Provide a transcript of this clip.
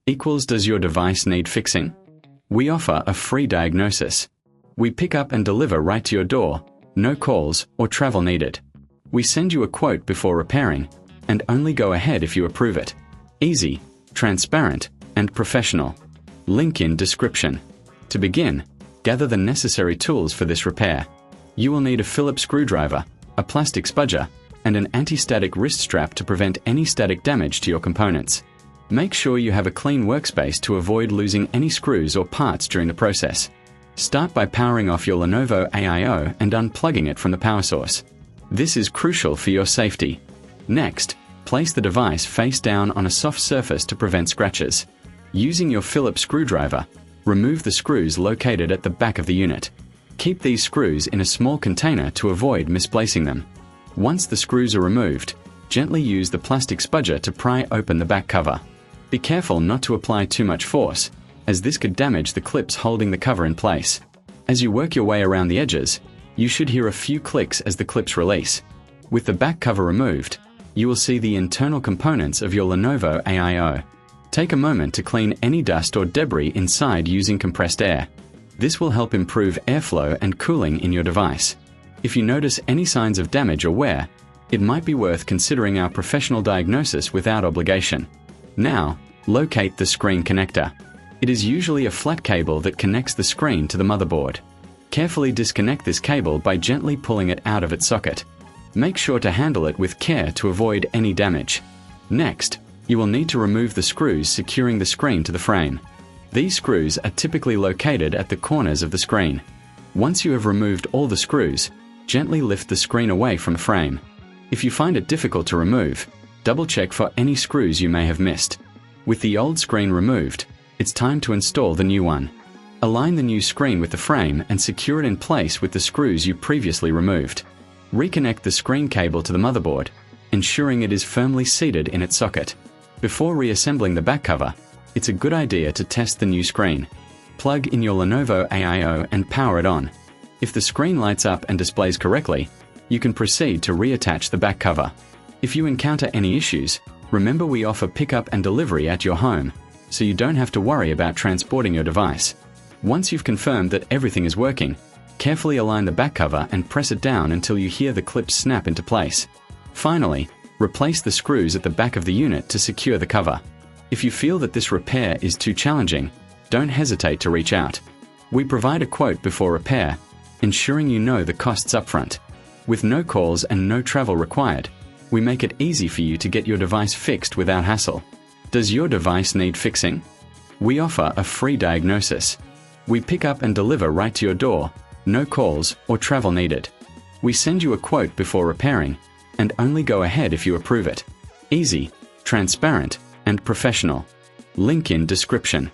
equals does your device need fixing? We offer a free diagnosis. We pick up and deliver right to your door, no calls or travel needed. We send you a quote before repairing, and only go ahead if you approve it. Easy, transparent, and professional. Link in description. To begin, gather the necessary tools for this repair. You will need a Phillips screwdriver, a plastic spudger, and an anti-static wrist strap to prevent any static damage to your components. Make sure you have a clean workspace to avoid losing any screws or parts during the process. Start by powering off your Lenovo AIO and unplugging it from the power source. This is crucial for your safety. Next, place the device face down on a soft surface to prevent scratches. Using your Phillips screwdriver, remove the screws located at the back of the unit. Keep these screws in a small container to avoid misplacing them. Once the screws are removed, gently use the plastic spudger to pry open the back cover. Be careful not to apply too much force, as this could damage the clips holding the cover in place. As you work your way around the edges, you should hear a few clicks as the clips release. With the back cover removed, you will see the internal components of your Lenovo AIO. Take a moment to clean any dust or debris inside using compressed air. This will help improve airflow and cooling in your device. If you notice any signs of damage or wear, it might be worth considering our professional diagnosis without obligation. Now, locate the screen connector. It is usually a flat cable that connects the screen to the motherboard. Carefully disconnect this cable by gently pulling it out of its socket. Make sure to handle it with care to avoid any damage. Next, you will need to remove the screws securing the screen to the frame. These screws are typically located at the corners of the screen. Once you have removed all the screws, gently lift the screen away from the frame. If you find it difficult to remove, double-check for any screws you may have missed. With the old screen removed, it's time to install the new one. Align the new screen with the frame and secure it in place with the screws you previously removed. Reconnect the screen cable to the motherboard, ensuring it is firmly seated in its socket. Before reassembling the back cover, it's a good idea to test the new screen. Plug in your Lenovo AIO and power it on. If the screen lights up and displays correctly, you can proceed to reattach the back cover. If you encounter any issues, remember we offer pickup and delivery at your home, so you don't have to worry about transporting your device. Once you've confirmed that everything is working, carefully align the back cover and press it down until you hear the clips snap into place. Finally, replace the screws at the back of the unit to secure the cover. If you feel that this repair is too challenging, don't hesitate to reach out. We provide a quote before repair, ensuring you know the costs upfront. With no calls and no travel required, we make it easy for you to get your device fixed without hassle. Does your device need fixing? We offer a free diagnosis. We pick up and deliver right to your door, no calls or travel needed. We send you a quote before repairing, and only go ahead if you approve it. Easy, transparent, and professional. Link in description.